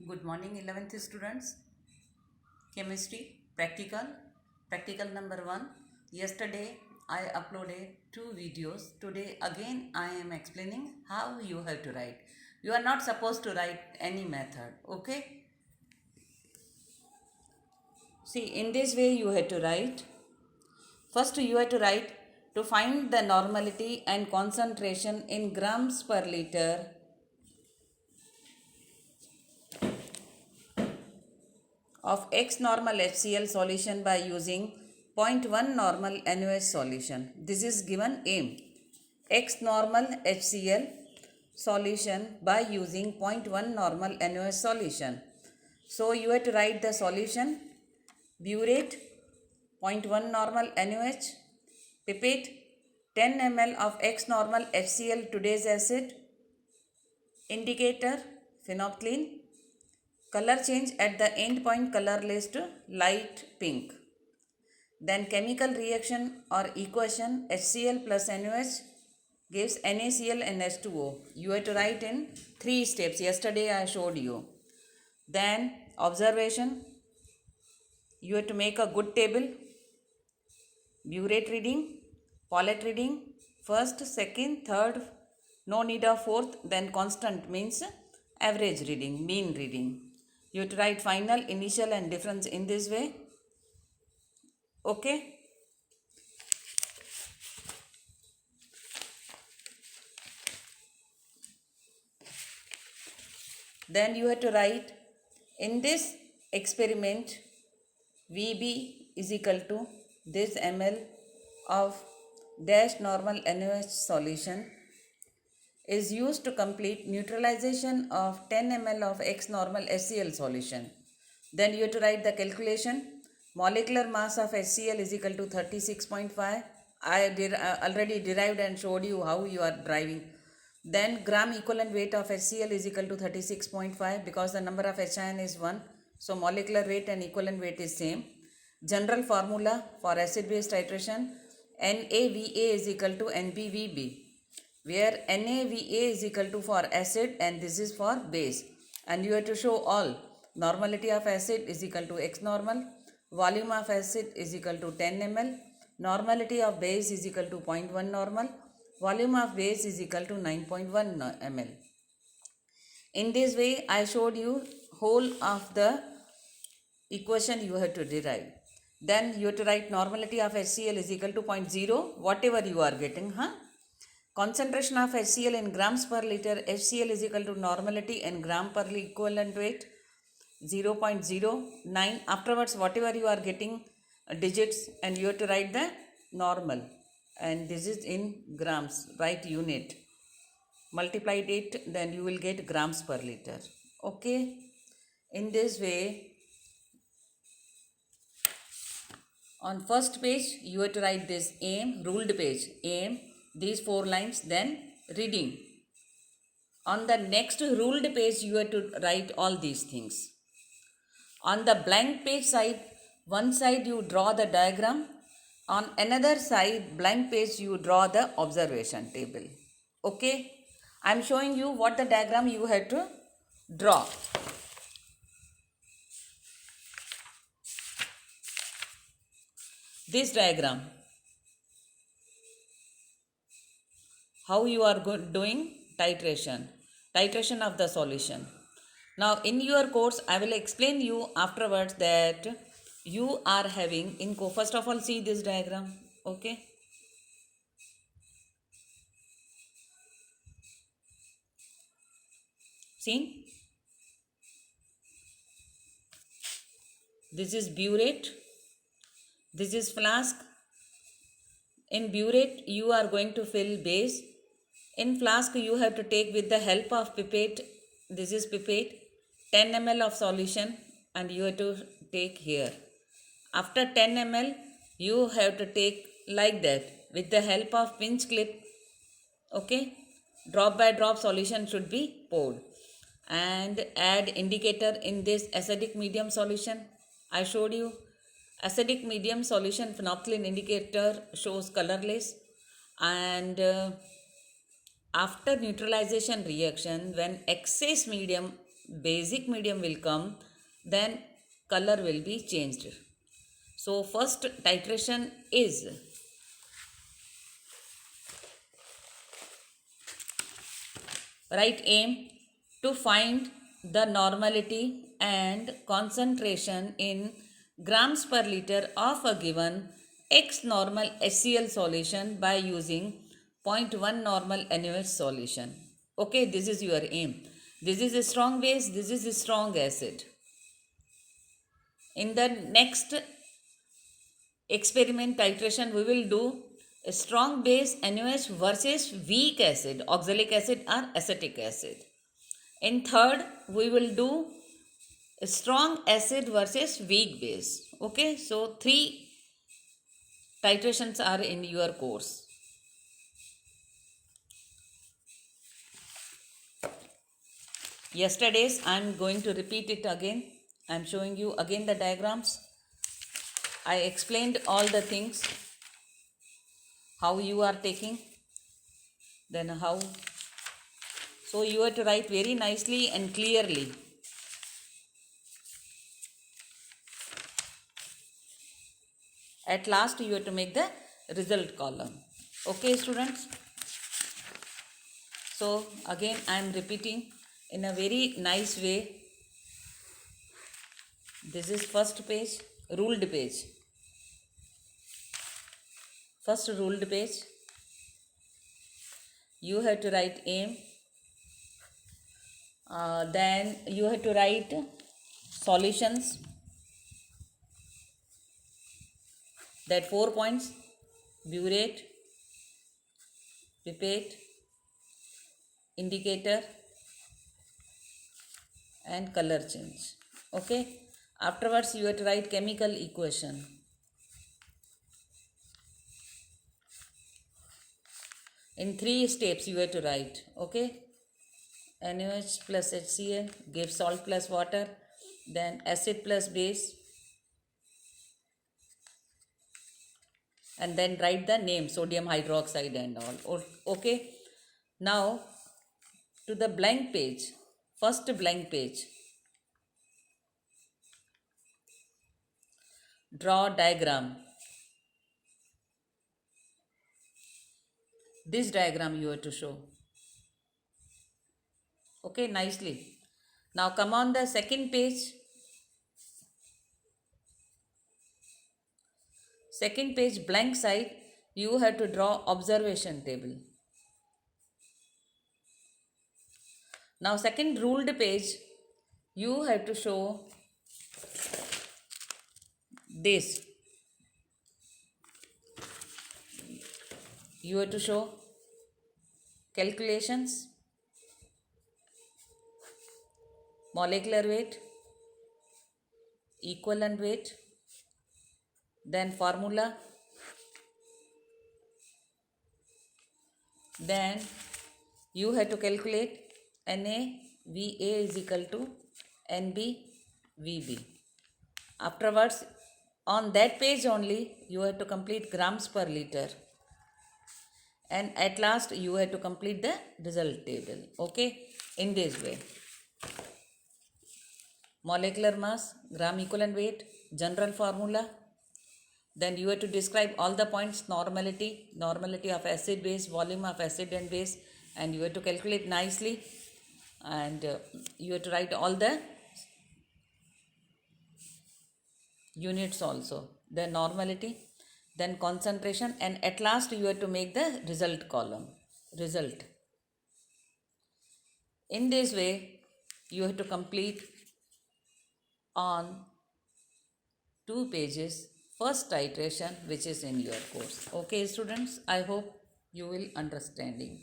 Good morning, 11th students. Chemistry practical number 1. Yesterday I uploaded 2 videos. Today again I am explaining how you have to write. You are not supposed to write any method, okay? See, in this way you have to write. First you have to write to find the normality and concentration in grams per liter of X normal HCl solution by using 0.1 normal NaOH solution. This is given aim. X normal HCl solution by using 0.1 normal NaOH solution. So you have to write the solution: burette 0.1 normal NaOH, pipette 10 ml of X normal HCl today's acid, indicator phenolphthalein, color change at the end point colorless to light pink. Then chemical reaction or equation HCl plus NaOH gives NaCl and H2O. You have to write in 3 steps. Yesterday I showed you. Then observation. You have to make a good table. Burette reading, Paulette reading, first, second, third, no need of fourth. Then constant means average reading, mean reading. You have to write final, initial and difference in this way. Okay. Then you have to write in this experiment VB is equal to this ml of dash normal NaOH solution is used to complete neutralization of 10 ml of X normal HCl solution. Then you have to write the calculation. Molecular mass of HCl is equal to 36.5. I already derived and showed you how you are driving. Then gram equivalent weight of HCl is equal to 36.5 because the number of H ion is 1. So molecular weight and equivalent weight is same. General formula for acid base titration: NaVa is equal to NbVb, where NaVa is equal to for acid and this is for base. And you have to show all. Normality of acid is equal to X normal, volume of acid is equal to 10 ml, normality of base is equal to 0.1 normal, volume of base is equal to 9.1 ml. In this way I showed you whole of the equation you have to derive. Then you have to write normality of HCl is equal to 0.0, whatever you are getting. Concentration of HCl in grams per liter. HCl is equal to normality in gram per equivalent weight 0.09. Afterwards whatever you are getting digits, and you have to write the normal, and this is in grams. Write unit, multiplied it, then you will get grams per liter. Okay. In this way, on first page you have to write this aim, ruled page, aim, these 4 lines, then reading. On the next ruled page you have to write all these things. On the blank page side, one side you draw the diagram, on another side blank page you draw the observation table. Okay, I am showing you what the diagram you have to draw. This diagram, how you are doing titration of the solution. Now in your course I will explain you afterwards that you are having in first of all see this diagram. Okay, see, this is burette, this is flask. In burette you are going to fill base. In flask you have to take with the help of pipette, this is pipette, 10 ml of solution, and you have to take here. After 10 ml you have to take like that with the help of pinch clip. Okay, drop by drop solution should be poured, and add indicator in this acidic medium solution. I showed you acidic medium solution phenolphthalein indicator shows colorless. And after neutralization reaction, when excess medium basic medium will come, then color will be changed. So first titration is write aim to find the normality and concentration in grams per liter of a given X normal HCl solution by using 0.1 normal NaOH solution. Okay, this is your aim. This is a strong base, this is a strong acid. In the next experiment titration, we will do a strong base NaOH versus weak acid, oxalic acid or acetic acid. In third, we will do a strong acid versus weak base. Okay, so 3 titrations are in your course. Yesterday's, I am going to repeat it again. I am showing you again the diagrams. I explained all the things, how you are taking, then how. So you have to write very nicely and clearly. At last you have to make the result column. Okay, students? So again I am repeating in a very nice way. This is first page, ruled page. First ruled page. You have to write aim. Then you have to write solutions. That 4 points: burette, pipette, indicator and color change. Okay. Afterwards you have to write chemical equation. In 3 steps you have to write. Okay. NaOH plus HCl gives salt plus water, then acid plus base, and then write the name, sodium hydroxide and all. Okay. Now to the blank page, first blank page. Draw diagram. This diagram you have to show. Okay, nicely. Now come on the second page. Second page, blank side, you have to draw observation table. Now second ruled page, you have to show this. You have to show calculations, molecular weight, equivalent weight, then formula, then you have to calculate NaVA is equal to NbVb. Afterwards, on that page only, you have to complete grams per liter. And at last, you have to complete the result table. Okay, in this way. Molecular mass, gram equivalent weight, general formula. Then you have to describe all the points: normality of acid base, volume of acid and base, and you have to calculate nicely, and you have to write all the units also, the normality, then concentration, and at last you have to make the result column, result. In this way you have to complete on 2 pages first titration which is in your course. Okay students, I hope you will understanding.